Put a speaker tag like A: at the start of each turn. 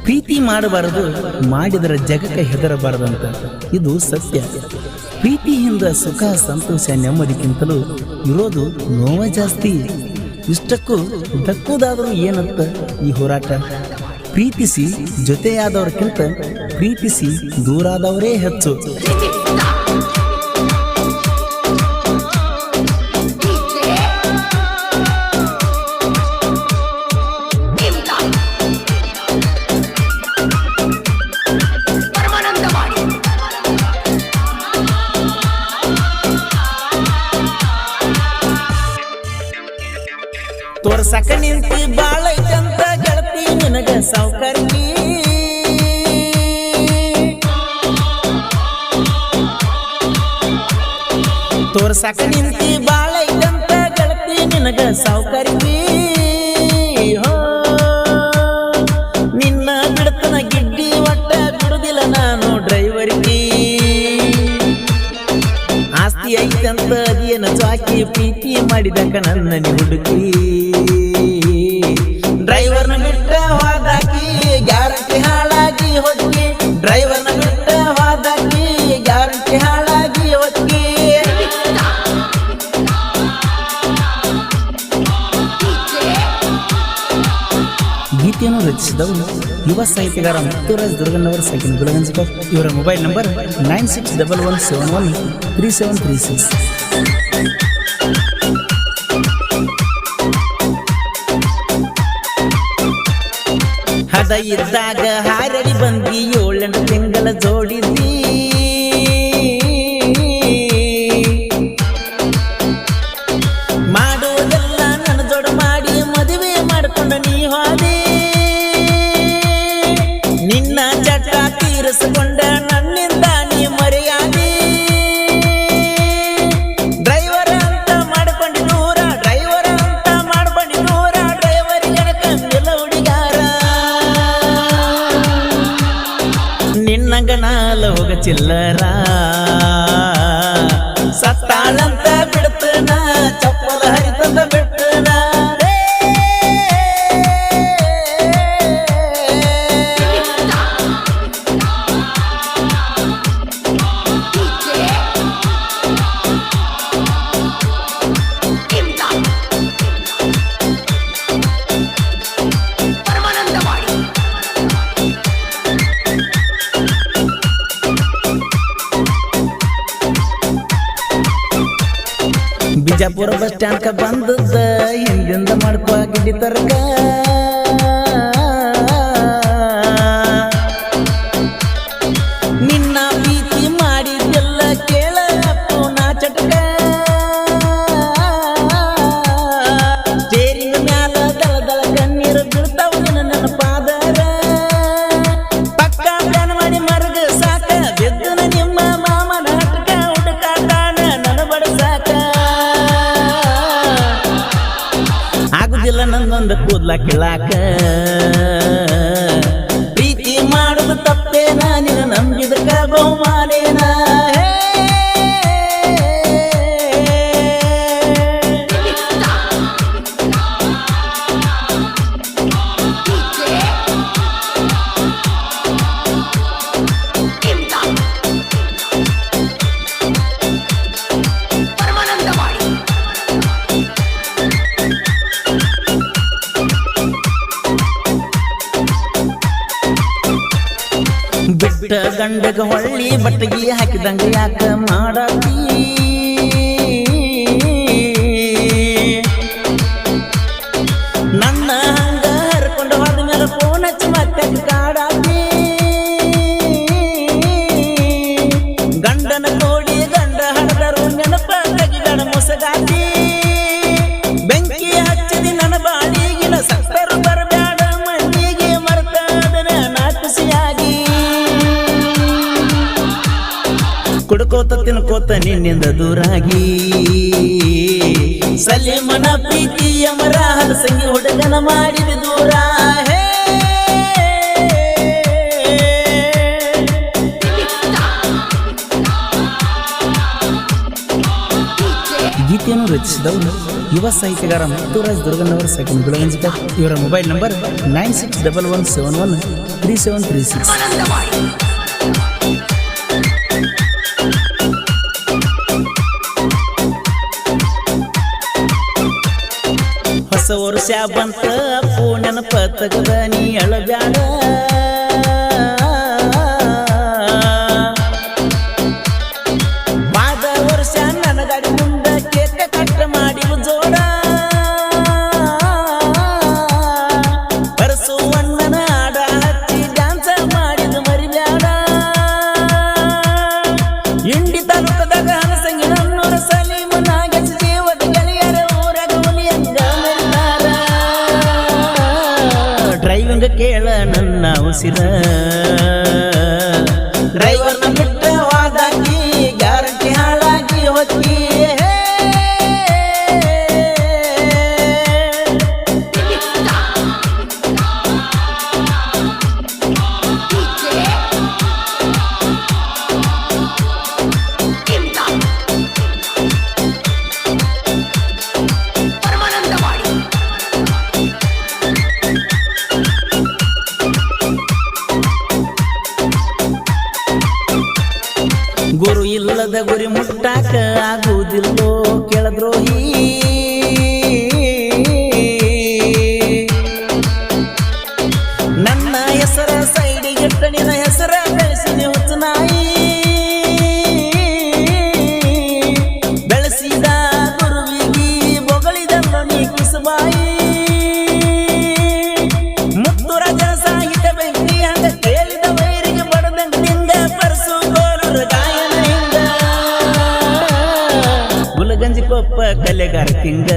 A: ಪ್ರೀತಿ ಮಾಡಬಾರದು, ಮಾಡಿದರೆ ಜಗಕ್ಕೆ ಹೆದರಬಾರದಂತ ಇದು ಸತ್ಯ. ಪ್ರೀತಿಯಿಂದ ಸುಖ ಸಂತೋಷ ನೆಮ್ಮದಿಗಿಂತಲೂ ಇರೋದು ನೋವ ಜಾಸ್ತಿ. ಇಷ್ಟಕ್ಕೂ ದಕ್ಕುದಾದರೂ ಏನಂತ ಈ ಹೋರಾಟ. ಪ್ರೀತಿಸಿ ಜೊತೆಯಾದವ್ರಕ್ಕಿಂತ ಪ್ರೀತಿಸಿ ದೂರಾದವರೇ ಹೆಚ್ಚು. ತೋರ್ಸಕ ನಿಂತಿ ಬಾಳೈತಂತ ಗೆಳತಿ ನಿನಗ ಸೌಕರ್ಗಿ. ತೋರ್ಸಕ ನಿಂತಿ ಬಾಳೈತಂತ ಗೆಳತಿ ನಿನಗ ಸೌಕರ್ಗಿ. ಹೋ ನಿನ್ನ ಬಿಡ್ತನ ಗಿಡ್ಡಿ ಒಟ್ಟ ಬಿಡುದಿಲ್ಲ ನಾನು ಡ್ರೈವರ್ಗಿ. ಆಸ್ತಿ ಐತಂತ ಅದೇನ ಚಾಕಿ ಪ್ರೀತಿ ಮಾಡಿದಕ ನನ್ನ ಹುಡುಕಿ. ಡ್ರೈವರ್ನ ಬಿಟ್ಟ ಹೋದಾಕಿ ಗ್ಯಾರಂಟಿ ಹಾಳಾಗಿ ಹೋಗಿ. ಡ್ರೈವರ್ನ ಬಿಟ್ಟ ಹೋದಾಕಿ ಗ್ಯಾರಂಟಿ ಹಾಳಾಗಿ ಹೋಗಿ. ಗೀತೆಯನ್ನು ರಚಿಸಿದವರು ಯುವ ಸಾಹಿತ್ಯಗಾರ ಮುತ್ತುರಾಜ್ ದುರ್ಗಣ್ಣವರ ಸೆಕೆಂಡ್ ಗುಲಗಂಜಿಕರ್. ಇವರ ಮೊಬೈಲ್ ನಂಬರ್ 9611713736. ಹದ ಇದ್ದಾಗ ಹಾರಡಿ ಬಂದಿ 7 ತಿಂಗಳ ಜೋಡಿದ್ದಿ. ಮಾಡುವುದೆಲ್ಲ ನನ್ನ ಜೋಡ ಮಾಡಿ ಮದುವೆ ಮಾಡ್ಕೊಂಡ ನೀ ಹೋದೆ. ನಿನ್ನ ಚಟ ತೀರಿಸಿಕೊಂಡ ನನ್ನಿಂದ ನೀ ಮರೆಯಾದೆ. ಡ್ರೈವರ್ ಅಂತ ಮಾಡ್ಕೊಂಡಿ ದೂರ, ಡ್ರೈವರ್ ಅಂತ ಮಾಡ್ಕೊಂಡಿ ದೂರ. ಡ್ರೈವರಿಗೆ ಕಮ್ಮಿಲ್ಲ ಹುಡುಗಾರ. ನಿನ್ನಂಗ ನಾಲ ಹೋಗ ಚಿಲ್ಲರ. ಸತ್ತಾಳಂತ ಬಿಡ್ತನ ಚಪ್ಪಲ ಹರಿತಂದ ಬಿಡ್ತನ. ಬಿಜಾಪುರ ಬಸ್ ಸ್ಟ್ಯಾಂಡ್ ಬಂದದ್ದ ಹಿಂದಿಂದ ಮಾಡ್ಕೊ ಗಿಡ್ಡಿ ತರಕ. ನಿನ್ನ ಪ್ರೀತಿ ಮಾಡಿದ್ದೆಲ್ಲ ಕೇಳ ನಾ ಚಟಕ. ಸ್ಟೇರಿಂಗ್ ಮ್ಯಾಲ ದಳ ದಳ ಕಣ್ಣೀರು ಬೀಳ್ತಾವ ನಿನ್ನ ನೆನಪಾದರ. ಪಕ್ಕ ಪ್ಲಾನ್ ಮಾಡಿ ಮರಗ ಸಾಕ ಬಿದ್ದನ ನಿಮ್ಮ ಮಾಮನ ಹಟ್ಕ. ಹುಡುಕಾಟಾನ ನನ್ನ ಬಡಸಾಕ. ಆಗುದಿಲ್ಲ ನಂದೊಂದು ಕೂದ್ಲ ಕಿಳಾಕ. ಪ್ರೀತಿ ಮಾಡುದು ತಪ್ಪೇನ ನಿನ್ನ ನಂಬಿದಕ್ಕ ಬಹುಮಾನೇನ. ಬಿಟ್ಟ ಗಂಡಗ ಹೊಳ್ಳಿ ಬಟ್ಟಗಿ ಹಾಕಿದಂಗ ಯಾಕ ಮಾಡಾತಿ. ನನ್ನ ಹಂಗ ಹರ್ಕೊಂಡು ಹೋದ ಮೇಲೆ ಫೋನ್ ಹಚ್ಚಿ ಮತ್ತೆ ಕಾಡಾತಿ. ಗಂಡನ ಕೋಡಿ ಗಂಡ ಹಡದರು ನೆನಪ ತೆಗಿಬೇಡ ಮೊಸಗಾತಿ. ಬೆಂಕಿ ಹಚ್ಚಿದಿ ನನ್ನ ಬಾಳಿಗಿನ ಸತ್ತರು ಬರಬೇಡ ಮಣ್ಣಿಗೆ ಮರ್ತದನ ನಾ ಖುಷಿಯಾಗಿ. ಕುಡ್ಕೋತ ತಿನ್ಕೋತ ನಿನ್ನಿಂದ ದೂರಾಗಿ. ಸಲೀಮನ ಪ್ರೀತಿಯ ಮರ ಹಲಸಂಗಿ ಹುಡುಗನ ಮಾಡಿದ ದೂರ. ಗೀತೆಯನ್ನು ರಚಿಸಿದವರು ಯುವ ಸಾಹಿತ್ಯಗಾರ ಮುತ್ತುರಾಜ್ ದುರ್ಗಣ್ಣವರ ಸೆಕೆಂಡ್ ಗುಲಗಂಜಿಕ. ಇವರ ಮೊಬೈಲ್ ನಂಬರ್ 9611713736. ಹೊಸ ವರ್ಷ ಬಂತ ಅಪ್ಪು ನೆನಪ ತಗದ ನೀ ಅಳಬ್ಯಾಡ. ವಾದ ವರ್ಷ ನನ್ನ ಗಾಡಿ ಮುಂದ ಕೇಕ ಕಟ್ಟ ಮಾಡಿ ಜೋಡ. ಪರಸುವಣ್ಣನ ಆಡ ಹಚ್ಚಿ ಡ್ಯಾನ್ಸ ಮಾಡಿದ ಮರಿಬ್ಯಾಡ. ಇಂಡಿ ತಾಲೂಕದಾಗ ಹನಸಂಗಿ ನನ್ನೂರ ಸಲೀಮ ನಾಗೇಶ ಜೀವದ ಗೆಳೆಯರ ಊರಾಗ ಹುಲಿಯಂಗ ಮೆರಿದಾರ. ಡ್ರೈವಿಂಗ್ ಕೇಳ ನನ್ನ ಉಸಿರ, ಡ್ರೈವರ್ನ ಬಿಟ್ಟ ವಾದಾಕಿ ಗ್ಯಾರಂಟಿ ಹಾಳಾಗಿ ಹೊಕ್ಕಿ. ಗುರು ಇಲ್ಲದ ಗುರಿ ಮುಟ್ಟಾಕ ಆಗುವುದಿಲ್ಲೋ ಕೇಳದ್ರೋಹಿ. ನನ್ನ ಹೆಸರ ಸೈಡಿಗಿಟ್ಟ ನಿನ್ನ ಹೆಸರ ಬೆಳೆಸಿದೆ ಹುಚ್ಚನಾಯಿ. ಬೆಳೆಸಿದ ಗುರುವಿಗಿ ಬೊಗಳಿದಲ್ಲೋ ನೀ ಕಿಸುಬಾಯಿ. ಮುತ್ತುರಾಜ ಸಾಹಿತ್ಯ ಬೆಂಕಿ ಹಂಗ ಕೇಳಿದ ವೈರಿಗೆ ಬಡದಂಗ ನಿಂಗ ಪರಸು ಗೋಲುರ ಗಾಯನ ಹಿಂಗ. ಗುಲಗಂಜಿ ಕೊಪ್ಪ ಕಲೆಗಾರ ಕಿಂಗ.